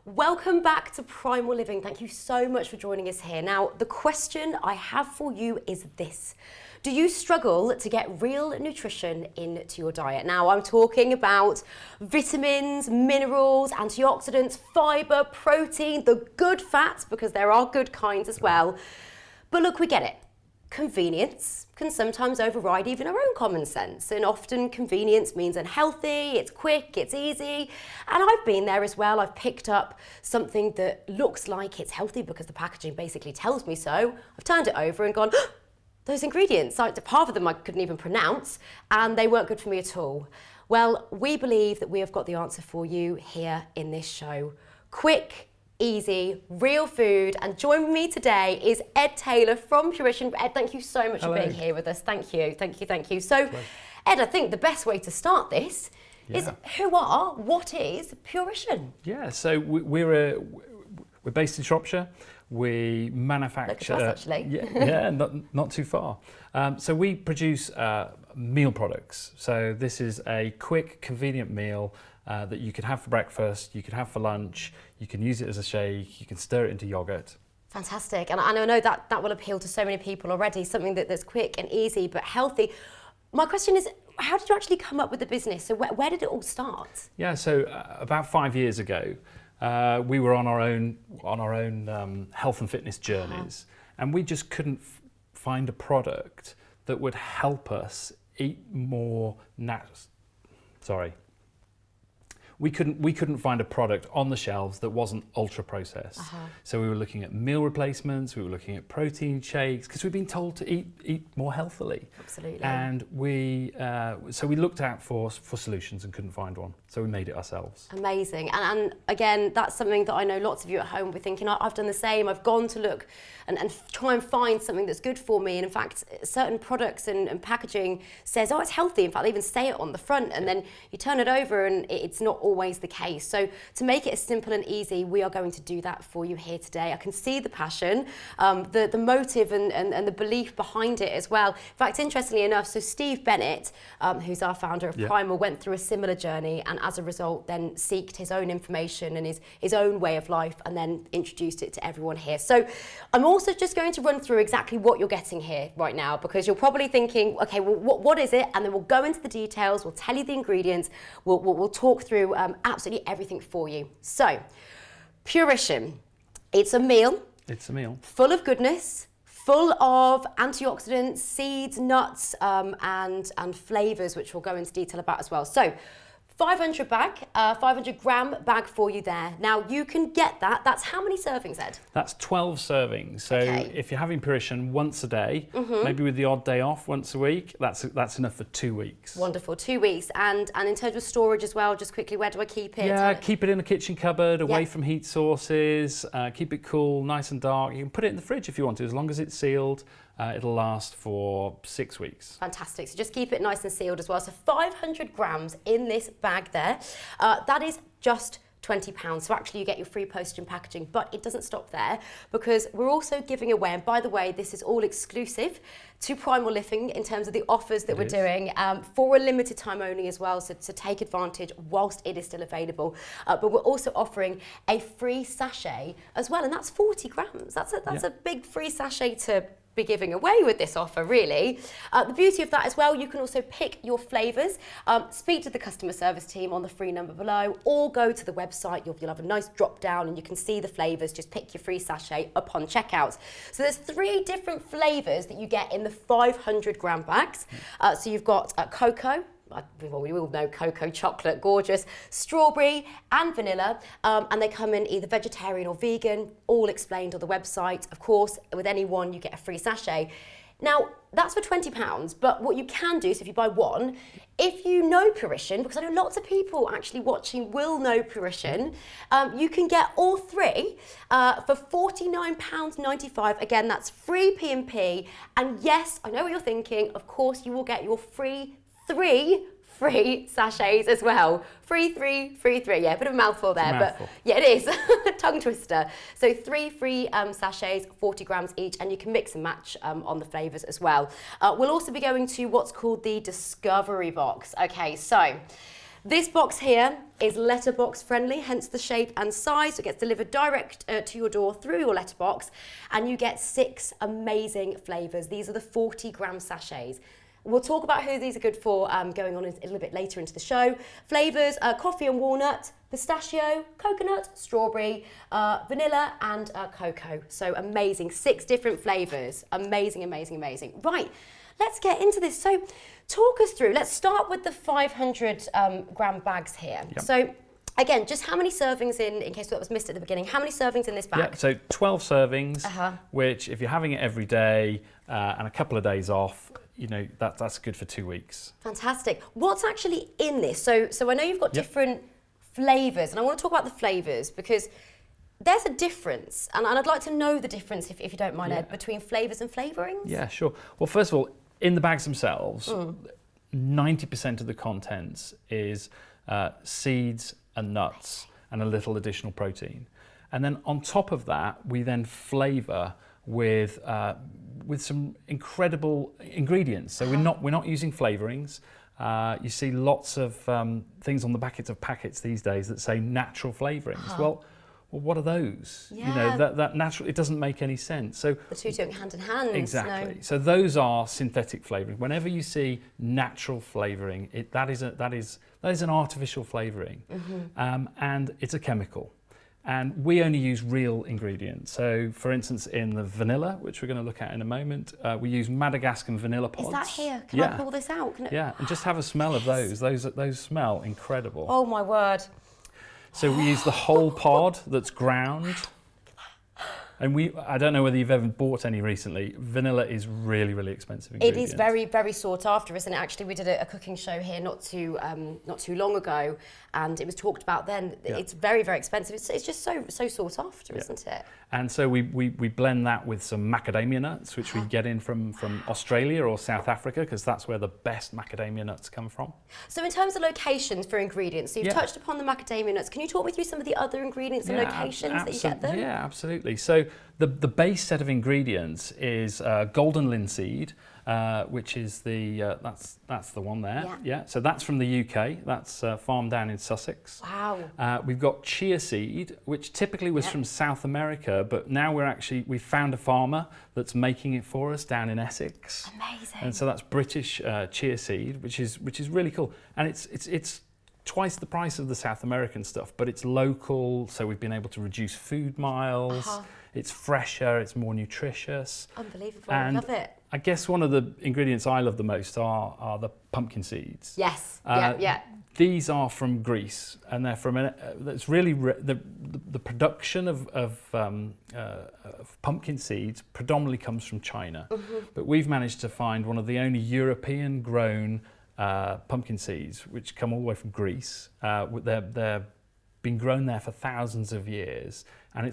Welcome back to Primal Living. Thank you so much for joining us here. Now, the question I have for you is this. Do you struggle to get real nutrition into your diet? Now, I'm talking about vitamins, minerals, antioxidants, fibre, protein, the good fats, because there are good kinds as well. But look, we get it. Convenience can sometimes override even our own common sense, and often convenience means unhealthy, it's quick, it's easy, and I've been there as well. I've picked up something that looks like it's healthy because the packaging basically tells me so. I've turned it over and gone, those ingredients, half of them I couldn't even pronounce, and they weren't good for me at all. Well, we believe that we have got the answer for you here in this show. Quick, easy, real food. And joining me today is Ed Taylor from Purition. Ed, thank you so much for being here with us. Thank you, thank you, thank you. So, Ed, I think the best way to start this is what is Purition? Yeah, so we're based in Shropshire. We manufacture, not too far. So we produce meal products. So this is a quick, convenient meal that you can have for breakfast, you can have for lunch, you can use it as a shake, you can stir it into yogurt. Fantastic, and I know that will appeal to so many people already, something that's quick and easy but healthy. My question is, how did you actually come up with the business? So where did it all start? Yeah, so about 5 years ago, we were on our own health and fitness journeys, and we just couldn't find a product that would help us eat more We couldn't find a product on the shelves that wasn't ultra processed. So we were looking at meal replacements, we were looking at protein shakes, because we've been told to eat more healthily. Absolutely. And we looked out for solutions and couldn't find one. So we made it ourselves. Amazing. And again, that's something that I know lots of you at home will be thinking, I've done the same. I've gone to look and try and find something that's good for me. And in fact, certain products and packaging says, it's healthy. In fact, they even say it on the front, and then you turn it over and it's not always the case. So to make it as simple and easy, we are going to do that for you here today. I can see the passion, the motive and the belief behind it as well. In fact, interestingly enough, so Steve Bennett, who's our founder of Primal, went through a similar journey, and as a result then sought his own information and his own way of life, and then introduced it to everyone here. So I'm also just going to run through exactly what you're getting here right now, because you're probably thinking, okay, well, what is it? And then we'll go into the details, we'll tell you the ingredients, we'll talk through absolutely everything for you. So, Purition, it's a meal. It's a meal. Full of goodness, full of antioxidants, seeds, nuts, and flavours, which we'll go into detail about as well. So, 500 gram bag for you there. Now you can get that. That's how many servings, Ed? That's 12 servings. So if you're having Purition once a day, maybe with the odd day off once a week, that's enough for 2 weeks. Wonderful, 2 weeks. And in terms of storage as well, just quickly, where do I keep it? Yeah, keep it in a kitchen cupboard, away from heat sources. Keep it cool, nice and dark. You can put it in the fridge if you want to, as long as it's sealed. It'll last for 6 weeks. Fantastic. So just keep it nice and sealed as well. So 500 grams in this bag there. That is just £20. So actually you get your free postage and packaging, but it doesn't stop there, because we're also giving away, and by the way, this is all exclusive to Primal Living in terms of the offers that we're doing for a limited time only as well. So to take advantage whilst it is still available. But we're also offering a free sachet as well, and that's 40 grams. That's a big free sachet to be giving away with this offer, really. The beauty of that as well, you can also pick your flavours, speak to the customer service team on the free number below, or go to the website. You'll have a nice drop down and you can see the flavours. Just pick your free sachet upon checkout. So there's 3 different flavours that you get in the 500 gram bags. So you've got cocoa. Well, we all know cocoa, chocolate, gorgeous, strawberry and vanilla, and they come in either vegetarian or vegan, all explained on the website. Of course, with any one, you get a free sachet. Now, that's for £20, but what you can do, so if you buy one, if you know Purition, because I know lots of people actually watching will know Purition, you can get all 3 for £49.95. Again, that's free P&P, and yes, I know what you're thinking, of course you will get your free 3 free sachets as well. Free three. Yeah, a bit of a mouthful there, but yeah, it is. Tongue twister. So 3 free sachets, 40 grams each, and you can mix and match on the flavours as well. We'll also be going to what's called the Discovery Box. Okay, so This box here is letterbox friendly, hence the shape and size. It gets delivered direct to your door through your letterbox, and you get 6 amazing flavours. These are the 40-gram sachets. We'll talk about who these are good for going on a little bit later into the show. Flavours, coffee and walnut, pistachio, coconut, strawberry, vanilla and cocoa. So amazing, 6 different flavours. Amazing, amazing, amazing. Right, let's get into this. So talk us through, let's start with the 500 gram bags here. Yep. So again, just how many servings in case that was missed at the beginning, how many servings in this bag? Yeah, so 12 servings, which if you're having it every day and a couple of days off, you know, that's good for 2 weeks. Fantastic. What's actually in this? So I know you've got different flavours, and I want to talk about the flavours because there's a difference, and I'd like to know the difference, if you don't mind, Ed, between flavours and flavourings. Yeah, sure. Well, first of all, in the bags themselves, 90% of the contents is seeds and nuts and a little additional protein. And then on top of that, we then flavour with some incredible ingredients. So we're not using flavourings. You see lots of things on the backets of packets these days that say natural flavourings. Well, what are those? Yeah. You know, that natural, it doesn't make any sense. So the two don't hand in hand. exactly. No. So those are synthetic flavouring. Whenever you see natural flavouring, that is an artificial flavouring, and it's a chemical. And we only use real ingredients. So, for instance, in the vanilla, which we're going to look at in a moment, we use Madagascan vanilla pods. Is that here? Can I pull this out? Yeah, and just have a smell of those. Those smell incredible. Oh my word. So we use the whole pod that's ground. And I don't know whether you've ever bought any recently. Vanilla is really, really expensive ingredient. It is very, very sought after, isn't it? Actually, we did a cooking show here not too long ago, and it was talked about then. Yeah. It's very, very expensive. It's just so sought after, isn't it? And so we blend that with some macadamia nuts, which we get in from Australia or South Africa, because that's where the best macadamia nuts come from. So in terms of locations for ingredients, so you've touched upon the macadamia nuts. Can you talk me through some of the other ingredients and locations that you get them? Yeah, absolutely. So the base set of ingredients is golden linseed, which is that's the one there. Yeah. So that's from the UK. That's farmed down in Sussex. Wow. We've got chia seed, which typically was from South America, but now we found a farmer that's making it for us down in Essex. Amazing. And so that's British chia seed, which is really cool. And it's twice the price of the South American stuff, but it's local, so we've been able to reduce food miles. It's fresher, it's more nutritious. Unbelievable, I love it. I guess one of the ingredients I love the most are the pumpkin seeds. Yes, These are from Greece, and they're from it's really the production of pumpkin seeds predominantly comes from China, but we've managed to find one of the only European grown pumpkin seeds which come all the way from Greece. They're been grown there for thousands of years, and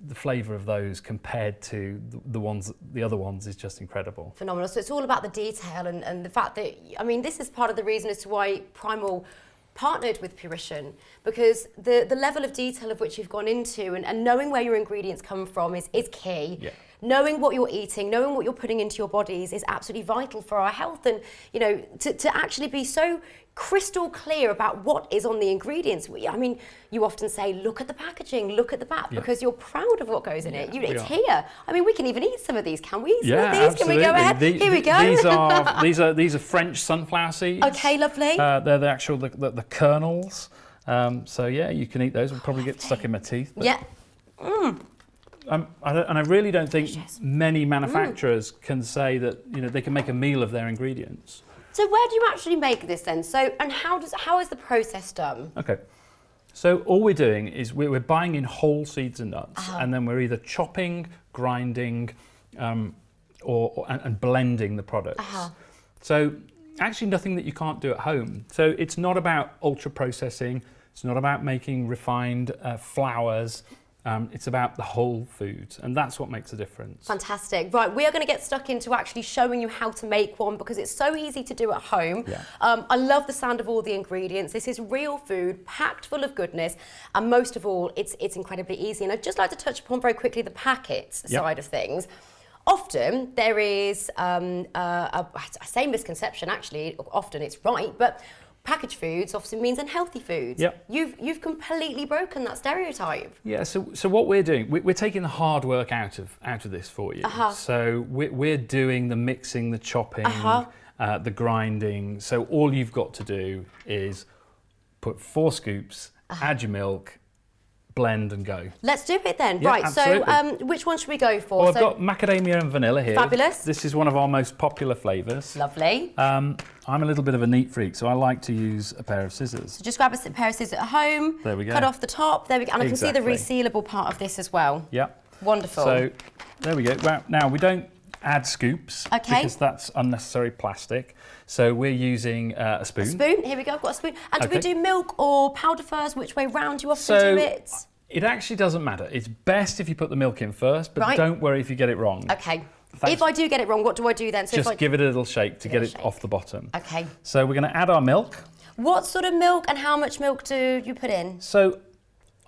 the flavour of those compared to the other ones is just incredible. Phenomenal. So it's all about the detail and the fact that, I mean, this is part of the reason as to why Primal partnered with Purition, because the level of detail of which you've gone into and knowing where your ingredients come from is key. Yeah. Knowing what you're eating, knowing what you're putting into your bodies is absolutely vital for our health, and you know, to actually be so crystal clear about what is on the ingredients. I mean, you often say, look at the packaging, look at the back, because you're proud of what goes in it. It's here. I mean, we can even eat some of these, can we? Some of these? Absolutely. Can we go ahead? Here we go. These are French sunflower seeds. Okay, lovely. They're the actual the kernels. So yeah, you can eat those. I'll probably get stuck in my teeth. Yeah. I really don't think many manufacturers can say that they can make a meal of their ingredients. So where do you actually make this then? So, and how is the process done? Okay, so all we're doing is we're buying in whole seeds and nuts, and then we're either chopping, grinding, and blending the products. So actually nothing that you can't do at home. So it's not about ultra processing. It's not about making refined flours. It's about the whole foods, and that's what makes a difference. Fantastic. Right, we are going to get stuck into actually showing you how to make one, because it's so easy to do at home. Yeah. I love the sound of all the ingredients. This is real food, packed full of goodness, and most of all, it's incredibly easy. And I'd just like to touch upon very quickly the packets side of things. Often there is, I say misconception, actually, often it's right, but packaged foods often means unhealthy foods. Yep. You've completely broken that stereotype. Yeah, so what we're doing, we're taking the hard work out of this for you. So we're doing the mixing, the chopping, the grinding. So all you've got to do is put 4 scoops, add your milk, blend and go. Let's do it then. Yeah, right, absolutely. so which one should we go for? Well, I've got macadamia and vanilla here. Fabulous. This is one of our most popular flavours. Lovely. I'm a little bit of a neat freak, so I like to use a pair of scissors. So just grab a pair of scissors at home. There we go. Cut off the top. There we go. And Exactly. I can see the resealable part of this as well. Yep. Wonderful. So there we go. Well, now we don't add scoops because that's unnecessary plastic. So we're using a spoon. A spoon. Here we go. I've got a spoon. And do we do milk or powder first? Which way round you often do it? It actually doesn't matter. It's best if you put the milk in first, but don't worry if you get it wrong. Okay. If I do get it wrong, what do I do then? So just give it a little shake to get it off the bottom. Okay. So we're going to add our milk. What sort of milk and how much milk do you put in? So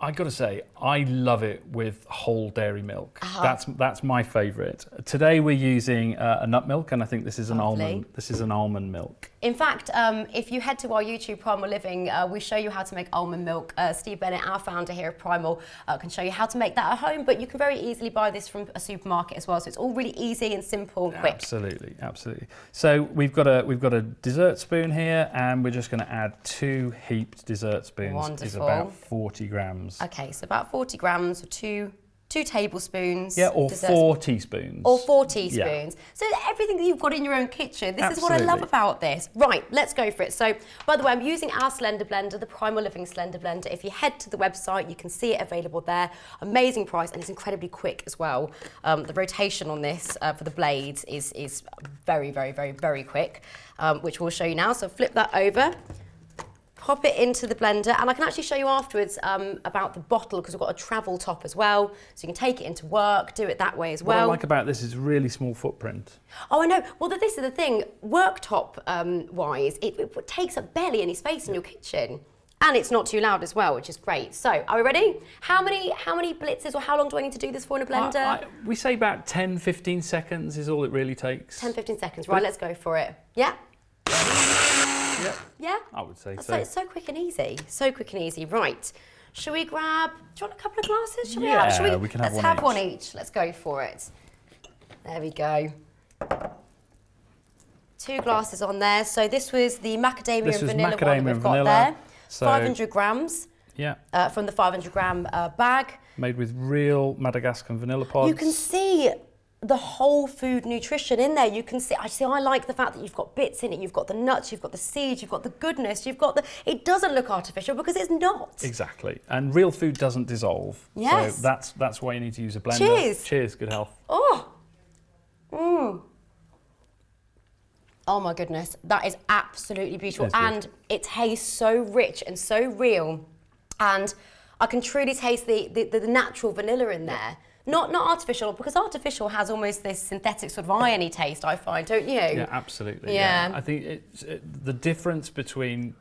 I got to say, I love it with whole dairy milk. That's my favourite. Today we're using a nut milk, and I think this is an almond. This is an almond milk. In fact, if you head to our YouTube Primal Living, we show you how to make almond milk. Steve Bennett, our founder here of Primal, can show you how to make that at home. But you can very easily buy this from a supermarket as well. So it's all really easy and simple and quick. Absolutely, absolutely. So we've got a dessert spoon here, and we're just going to add 2 heaped dessert spoons. Wonderful. Is about 40 grams. Okay, so about 40 grams or 2 tablespoons. Yeah, or 4 teaspoons. Or 4 teaspoons. Yeah. So everything that you've got in your own kitchen. This is what I love about this. Right, let's go for it. So, by the way, I'm using our Slender Blender, the Primal Living Slender Blender. If you head to the website, you can see it available there. Amazing price, and it's incredibly quick as well. The rotation on this for the blades is very, very, very, very quick, which we'll show you now. So flip that over. Pop it into the blender, and I can actually show you afterwards about the bottle because we've got a travel top as well, so you can take it into work, do it that way as well. What I like about this is really small footprint. Oh, I know. Well, this is the thing. Worktop wise, it takes up barely any space in your kitchen, and it's not too loud as well, which is great. So, are we ready? How many blitzes or how long do I need to do this for in a blender? We say about 10-15 seconds is all it really takes. 10-15 seconds. Right, let's go for it. Yeah. Yep. Yeah? I would say so. It's so quick and easy. So quick and easy. Right. Should we grab, do you want a couple of glasses? We can have one each. Let's have one each. Let's go for it. There we go. 2 glasses on there. So this was the macadamia and vanilla one that we've got there. So 500 grams. Yeah. From the 500 gram bag. Made with real Madagascar vanilla pods. You can see the whole food nutrition in there. You can see, I like the fact that you've got bits in it. You've got the nuts, you've got the seeds, you've got the goodness, it doesn't look artificial because it's not. Exactly. And real food doesn't dissolve. Yes. So that's why you need to use a blender. Cheers. Cheers, good health. Oh. Oh my goodness. That is absolutely beautiful. And it tastes so rich and so real. And I can truly taste the natural vanilla in there. Not artificial, because artificial has almost this synthetic sort of irony taste, I find, don't you? Yeah, absolutely. Yeah. I think the difference between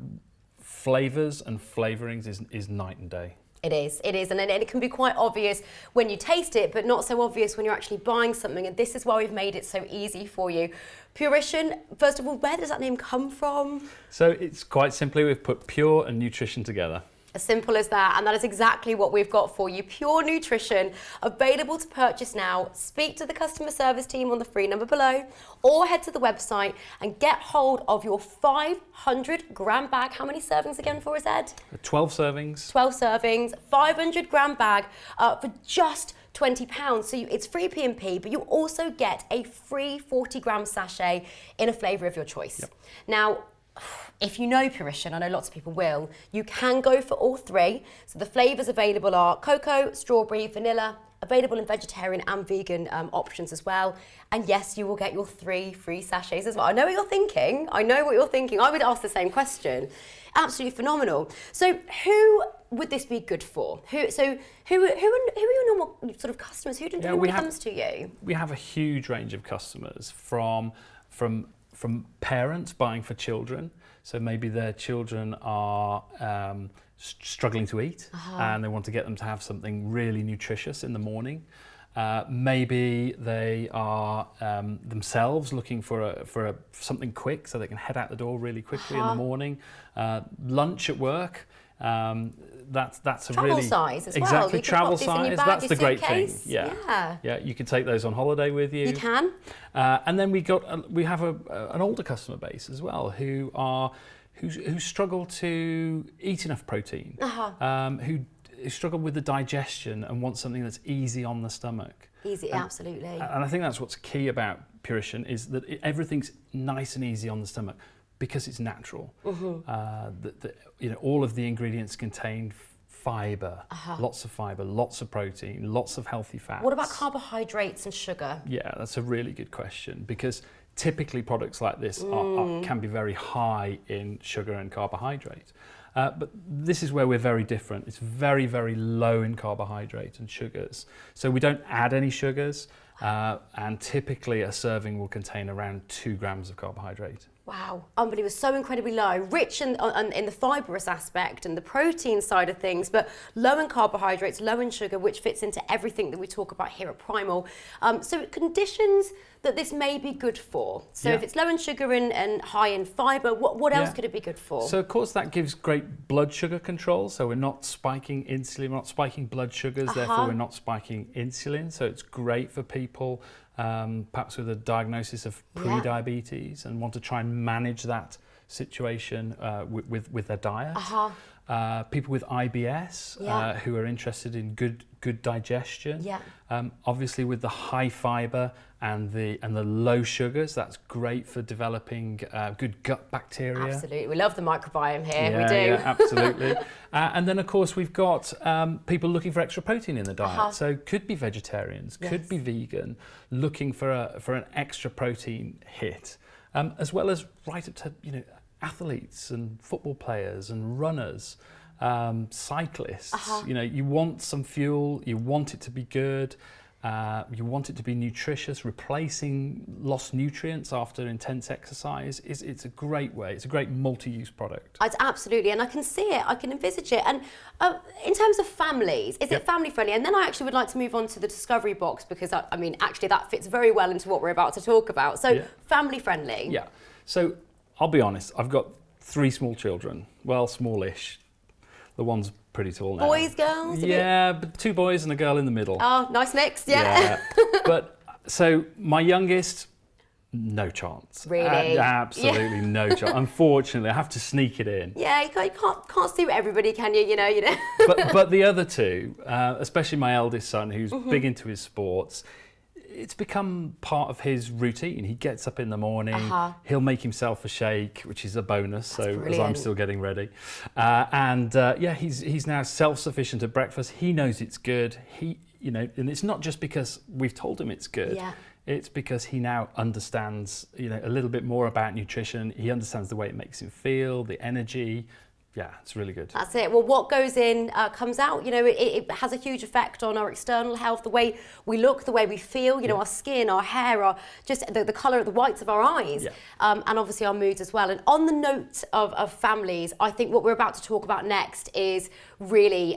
flavours and flavourings is night and day. It is, and it can be quite obvious when you taste it, but not so obvious when you're actually buying something, and this is why we've made it so easy for you. Purition, first of all, where does that name come from? So it's quite simply, we've put pure and nutrition together. As simple as that, and that is exactly what we've got for you. Pure nutrition, available to purchase now. Speak to the customer service team on the free number below, or head to the website and get hold of your 500 gram bag. How many servings again for us, Ed? 12 servings. 12 servings, 500 gram bag for just £20. So it's free P&P, but you also get a free 40 gram sachet in a flavour of your choice. Yep. Now, if you know Purition, I know lots of people will, you can go for all 3. So the flavours available are cocoa, strawberry, vanilla, available in vegetarian and vegan options as well. And yes, you will get your 3 free sachets as well. I know what you're thinking. I would ask the same question. Absolutely phenomenal. So who would this be good for? Who are your normal sort of customers? Who normally comes to you? We have a huge range of customers from parents buying for children. So maybe their children are struggling to eat and they want to get them to have something really nutritious in the morning. Maybe they are themselves looking for something quick so they can head out the door really quickly in the morning. Lunch at work. That's a travel really size as well. Exactly, You can travel pop this in your size. bag, That's your the great thing. suitcase. Yeah. You can take those on holiday with you. You can. And then we have an older customer base as well who struggle to eat enough protein, who struggle with the digestion and want something that's easy on the stomach. Easy, absolutely. And I think that's what's key about Purition is that everything's nice and easy on the stomach because it's natural. All of the ingredients contain fibre, lots of fibre, lots of protein, lots of healthy fats. What about carbohydrates and sugar? Yeah, that's a really good question because typically products like this can be very high in sugar and carbohydrate. But this is where we're very different. It's very, very low in carbohydrate and sugars. So we don't add any sugars, and typically a serving will contain around 2 grams of carbohydrate. Wow, unbelievable, so incredibly low, rich in the fibrous aspect and the protein side of things, but low in carbohydrates, low in sugar, which fits into everything that we talk about here at Primal. So conditions that this may be good for. So if it's low in sugar and high in fibre, what else could it be good for? So of course that gives great blood sugar control. So we're not spiking insulin, we're not spiking blood sugars, therefore we're not spiking insulin. So it's great for people perhaps with a diagnosis of pre-diabetes and want to try and manage that situation with their diet. People with IBS who are interested in good digestion. Obviously with the high fibre and the low sugars, that's great for developing good gut bacteria. Absolutely, we love the microbiome here, we do. Yeah, absolutely. And then of course we've got people looking for extra protein in the diet. So could be vegetarians, could be vegan, looking for an extra protein hit, as well as right up to athletes and football players and runners, cyclists. You want some fuel, you want it to be good, you want it to be nutritious. Replacing lost nutrients after intense exercise it's a great way. It's a great multi-use product. It's absolutely, and I can see it, I can envisage it. And in terms of families, is it family friendly? And then I actually would like to move on to the Discovery Box because I mean actually that fits very well into what we're about to talk about. So family friendly. Yeah. So I'll be honest, I've got 3 small children. Well, smallish. The one's pretty tall now. Boys, girls? Yeah, but 2 boys and a girl in the middle. Oh, nice mix, yeah. But so my youngest, no chance. Really? Absolutely no chance. Unfortunately, I have to sneak it in. Yeah, you can't suit everybody, can you? You know. But the other 2, especially my eldest son, who's big into his sports, it's become part of his routine. He gets up in the morning, he'll make himself a shake, which is a bonus. That's brilliant. As I'm still getting ready. He's now self-sufficient at breakfast. He knows it's good. And it's not just because we've told him it's good. Yeah. It's because he now understands, a little bit more about nutrition. He understands the way it makes him feel, the energy. Yeah, it's really good. That's it. Well, what goes in comes out. It has a huge effect on our external health, the way we look, the way we feel, our skin, our hair, our just the colour of the whites of our eyes, and obviously our moods as well. And on the note of families, I think what we're about to talk about next is really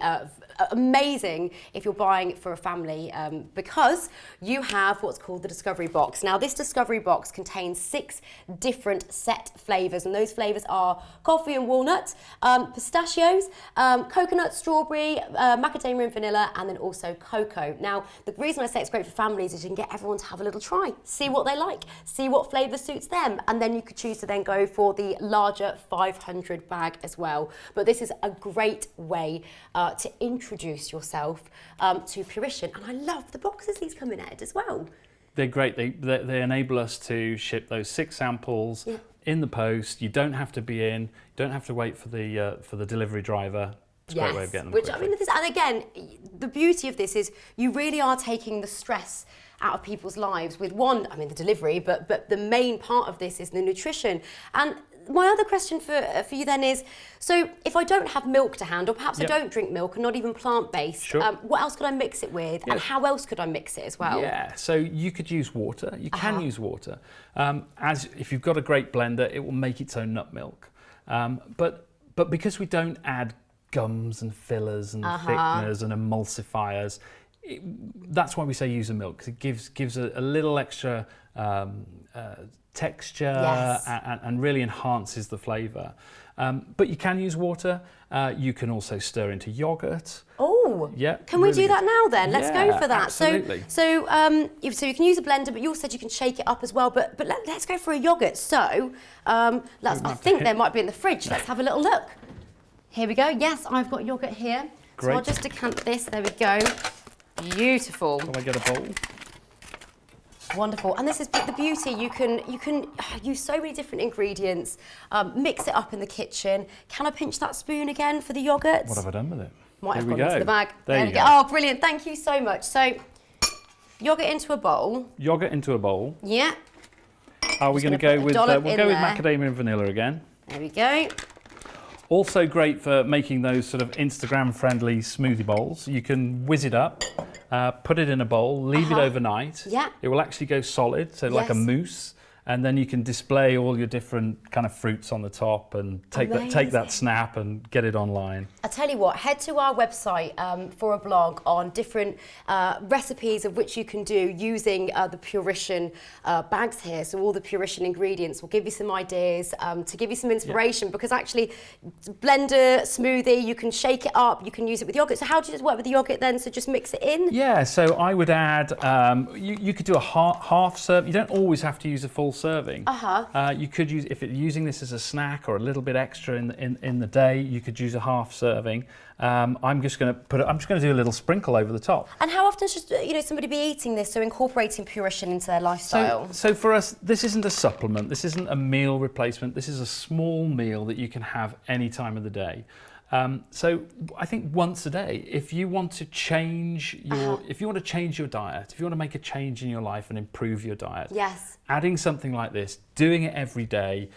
amazing if you're buying it for a family because you have what's called the Discovery Box. Now, this Discovery Box contains 6 different set flavours, and those flavours are coffee and walnut, pistachios, coconut, strawberry, macadamia and vanilla, and then also cocoa. Now, the reason I say it's great for families is you can get everyone to have a little try, see what they like, see what flavour suits them, and then you could choose to then go for the larger 500 bag as well. But this is a great way to introduce yourself to Purition, and I love the boxes these come in, Ed, as well. They're great. They enable us to ship those 6 samples in the post. You don't have to be in. You don't have to wait for the delivery driver. It's a great way of getting them quickly. I mean, and again, the beauty of this is you really are taking the stress out of people's lives with the delivery, but the main part of this is the nutrition. And my other question for you then is, so if I don't have milk to hand, or perhaps I don't drink milk and not even plant-based, what else could I mix it with, and how else could I mix it as well? Yeah, so you could use water. You can use water. As if you've got a great blender, it will make its own nut milk. But because we don't add gums and fillers and thickeners and emulsifiers, that's why we say use the milk, because it gives a little extra texture, Yes. and really enhances the flavour. But you can use water. You can also stir into yogurt. Oh, yeah. Can we really do that good. now then? Let's go for that. Absolutely. So you can use a blender, but you also said you can shake it up as well. But let's go for a yogurt. So I think there might be in the fridge. Let's have a little look. Here we go. Yes, I've got yogurt here. Great. So I'll just decant this. There we go. Beautiful. Shall I get a bowl? Wonderful. And this is the beauty. You can use so many different ingredients, mix it up in the kitchen. Can I pinch that spoon again for the yogurt? What have I done with it? Might have Here we gone into the go. bag. There you go. Oh, brilliant. Thank you so much. So, yogurt into a bowl. Yogurt into a bowl. Yeah. Are we going to go with, we'll go with there. macadamia and vanilla again. There we go. Also great for making those sort of Instagram-friendly smoothie bowls. You can whiz it up, put it in a bowl, leave it overnight. Yeah. It will actually go solid, so like a Yes. mousse. And then you can display all your different kind of fruits on the top and take that snap and get it online. I tell you what, head to our website for a blog on different recipes of which you can do using the Purition bags here. So all the Purition ingredients will give you some ideas to give you some inspiration, because actually blender, smoothie, you can shake it up, you can use it with yogurt. So how do you just work with the yogurt then? So just mix it in? Yeah, so I would add, you could do a half serve. You don't always have to use a full serving. You could use, if you're using this as a snack or a little bit extra in the day, you could use a half serving. I'm just going to do a little sprinkle over the top. And how often should somebody be eating this? So incorporating Purition into their lifestyle. So for us, this isn't a supplement. This isn't a meal replacement. This is a small meal that you can have any time of the day. So I think once a day, if you want to change your, if you want to change your diet, if you want to make a change in your life and improve your diet, Yes. adding something like this, doing it every day,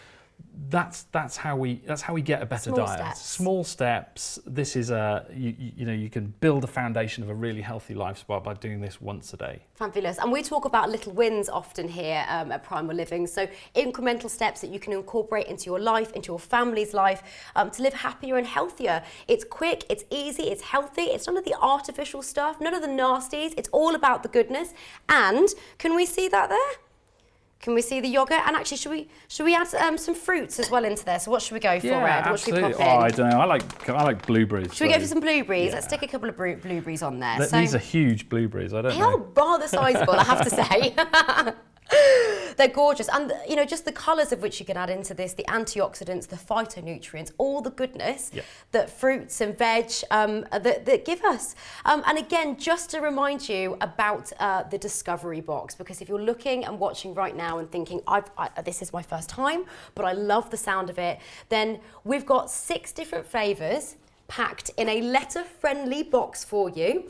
that's how we get a better Small diet. steps. Small steps. This is you can build a foundation of a really healthy lifestyle by doing this once a day. Fabulous. And we talk about little wins often here at Primal Living. So incremental steps that you can incorporate into your life, into your family's life, to live happier and healthier. It's quick, it's easy, it's healthy. It's none of the artificial stuff, none of the nasties. It's all about the goodness. And can we see that there? Can we see the yogurt? And actually, should we add some fruits as well into there? So what should we go for, Ed? What should we absolutely. pop in? I don't know. I like blueberries. Should we go for some blueberries? Let's stick a couple of blueberries on there. These are huge blueberries. I don't They know. are rather sizable, I have to say. They're gorgeous, and just the colours of which you can add into this, the antioxidants, the phytonutrients, all the goodness that fruits and veg that give us. And again, just to remind you about the Discovery Box, because if you're looking and watching right now and thinking, this is my first time, but I love the sound of it, then we've got 6 different flavours packed in a letter-friendly box for you.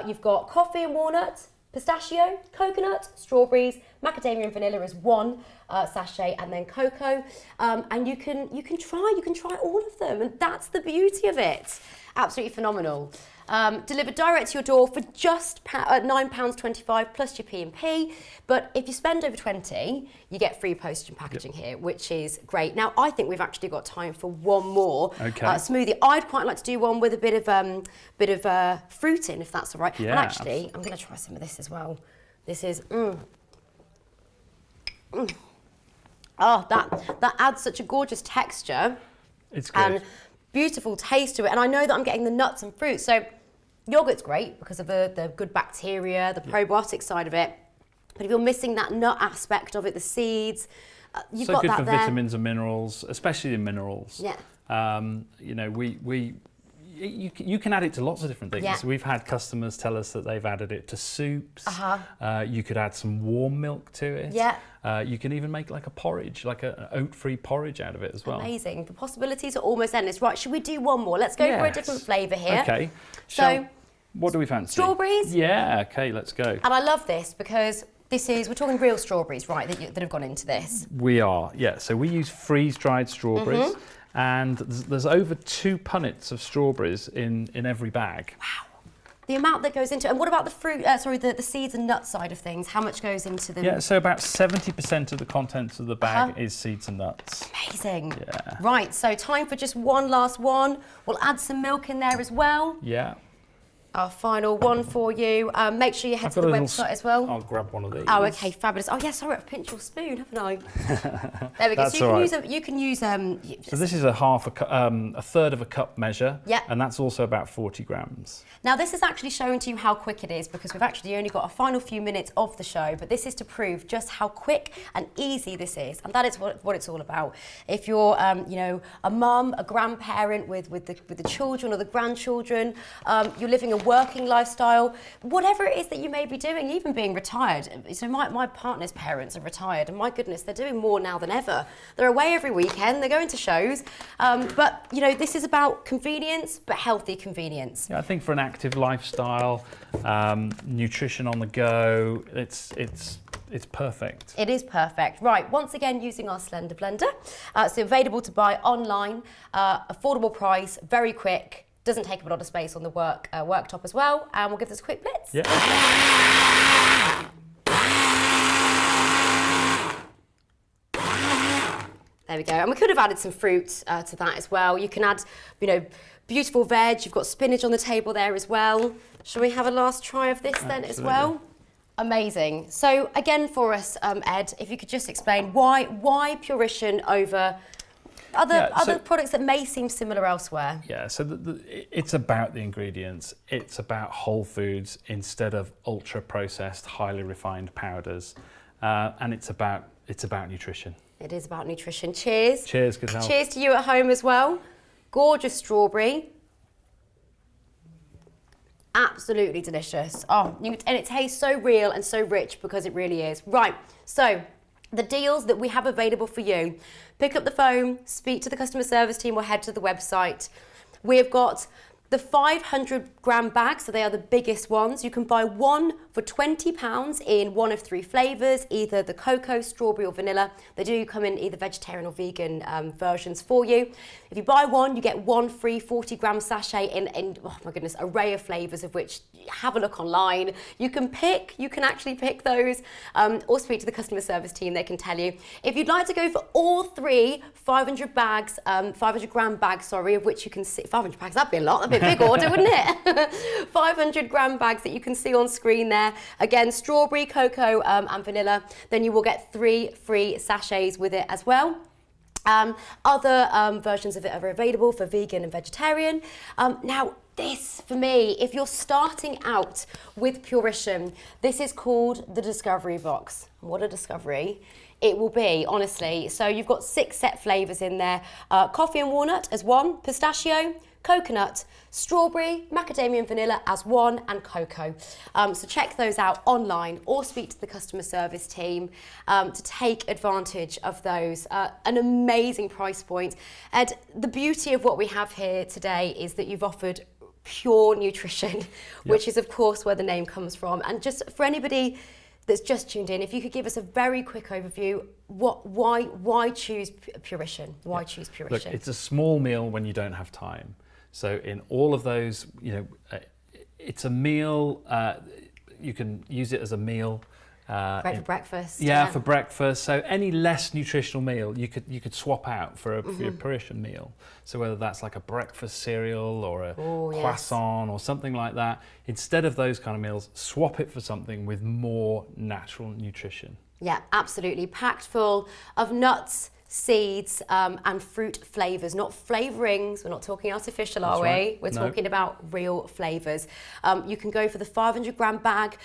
You've got coffee and walnut, pistachio, coconut, strawberries, macadamia and vanilla is 1 sachet, and then cocoa. And you can try all of them, and that's the beauty of it. Absolutely phenomenal. Delivered direct to your door for just £9.25 plus your P&P. But if you spend over 20, you get free postage and packaging here, which is great. Now, I think we've actually got time for one more smoothie. I'd quite like to do one with a bit of fruit in, if that's all right. Yeah. And actually, I'm going to try some of this as well. This is, Oh, that adds such a gorgeous texture. It's good. And beautiful taste to it. And I know that I'm getting the nuts and fruits. So yogurt's great because of the good bacteria, the probiotic side of it. But if you're missing that nut aspect of it, the seeds, you've got that there. So good for vitamins and minerals, especially the minerals. Yeah. You can add it to lots of different things. Yeah. We've had customers tell us that they've added it to soups. You could add some warm milk to it. Yeah. You can even make like a porridge, like an oat-free porridge out of it as well. Amazing. The possibilities are almost endless. Right, should we do one more? Let's go for a different flavour here. Okay. So, what do we fancy? Strawberries? Yeah, okay, let's go. And I love this because we're talking real strawberries, right, that have gone into this. We are, yeah. So we use freeze-dried strawberries. And there's over 2 punnets of strawberries in every bag. Wow. The amount that goes into it. And what about the fruit, the seeds and nuts side of things? How much goes into them? Yeah, so about 70% of the contents of the bag is seeds and nuts. Amazing. Yeah. Right, so time for just one last one. We'll add some milk in there as well. Yeah. Our final one for you. Make sure you head to the website as well. I'll grab one of these. Oh, okay, fabulous. Oh, yeah, sorry, I've pinched your spoon, haven't I? There we go. That's so you can use. So this is a third of a cup measure. Yeah. And that's also about 40 grams. Now, this is actually showing to you how quick it is, because we've actually only got a final few minutes of the show, but this is to prove just how quick and easy this is, and that is what it's all about. If you're, you know, a mum, a grandparent with the children or the grandchildren, you're living a working lifestyle, whatever it is that you may be doing, even being retired. So my partner's parents are retired, and my goodness, they're doing more now than ever. They're away every weekend, they're going to shows, but you know, this is about convenience, but healthy convenience. Yeah, I think for an active lifestyle, nutrition on the go, it's perfect. It is perfect. Right, once again, using our Slender blender. So available to buy online, affordable price, very quick, doesn't take up a lot of space on the worktop as well. And we'll give this a quick blitz. Yeah. There we go. And we could have added some fruit to that as well. You can add, you know, beautiful veg. You've got spinach on the table there as well. Shall we have a last try of this then as well? Amazing. So again for us, Ed, if you could just explain why Purition over other products that may seem similar elsewhere. Yeah, so it's about the ingredients. It's about whole foods instead of ultra-processed, highly refined powders. And it's about nutrition. It is about nutrition. Cheers. Cheers, good health. Cheers to you at home as well. Gorgeous strawberry. Absolutely delicious. Oh, and it tastes so real and so rich because it really is. Right, so the deals that we have available for you. Pick up the phone, speak to the customer service team, or head to the website. We've got the 500-gram bags, so they are the biggest ones. You can buy one for £20 in one of 3 flavours, either the cocoa, strawberry or vanilla. They do come in either vegetarian or vegan versions for you. If you buy one, you get one free 40-gram sachet in, oh my goodness, array of flavours, of which have a look online. You can actually pick those, or speak to the customer service team, they can tell you. If you'd like to go for all 3 500-gram bags, sorry, of which you can see, 500 bags, that'd be a lot, that'd be a big order, wouldn't it? 500-gram bags that you can see on screen there. Again, strawberry, cocoa and vanilla. Then you will get 3 free sachets with it as well. Other versions of it are available for vegan and vegetarian. Now, this, for me, if you're starting out with Purition, this is called the Discovery Box. What a discovery it will be, honestly. So you've got 6 set flavours in there. Coffee and walnut as one, pistachio, coconut, strawberry, macadamia and vanilla as one, and cocoa. So check those out online or speak to the customer service team to take advantage of those. An amazing price point. Ed, the beauty of what we have here today is that you've offered pure nutrition, which is of course where the name comes from. And just for anybody that's just tuned in, if you could give us a very quick overview, why choose Purition? Why choose Purition? Look, it's a small meal when you don't have time. So in all of those, you know, it's a meal. You can use it as a meal. Great for breakfast. Yeah, for breakfast. So any less nutritional meal you could swap out for a Purition meal. So whether that's like a breakfast cereal or a croissant or something like that, instead of those kind of meals, swap it for something with more natural nutrition. Yeah, absolutely. Packed full of nuts, seeds and fruit flavours, not flavourings. We're not talking artificial, are we? Right. We're talking about real flavours. You can go for the 500-gram bag,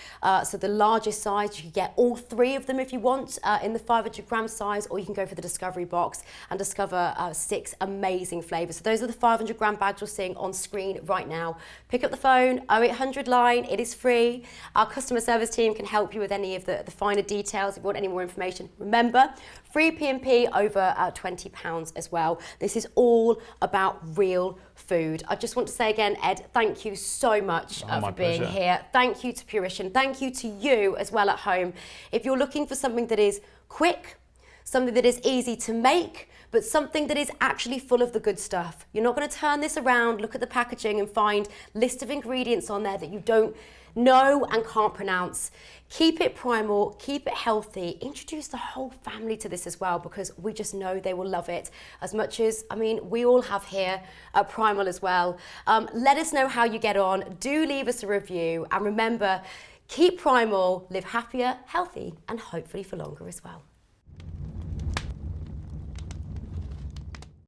so the largest size. You can get all 3 of them if you want in the 500-gram size, or you can go for the Discovery Box and discover 6 amazing flavours. So those are the 500-gram bags you're seeing on screen right now. Pick up the phone, 0800 line, it is free. Our customer service team can help you with any of the finer details if you want any more information. Remember, free P&P over £20 as well. This is all about real food. I just want to say again, Ed, thank you so much for being here. Thank you to Purition. Thank you to you as well at home. If you're looking for something that is quick, something that is easy to make, but something that is actually full of the good stuff. You're not going to turn this around, look at the packaging and find a list of ingredients on there that you don't know and can't pronounce. Keep it primal, keep it healthy, introduce the whole family to this as well, because we just know they will love it as much as, I mean, we all have here at Primal as well. Let us know how you get on. Do leave us a review, and remember, keep primal, live happier, healthy, and hopefully for longer as well.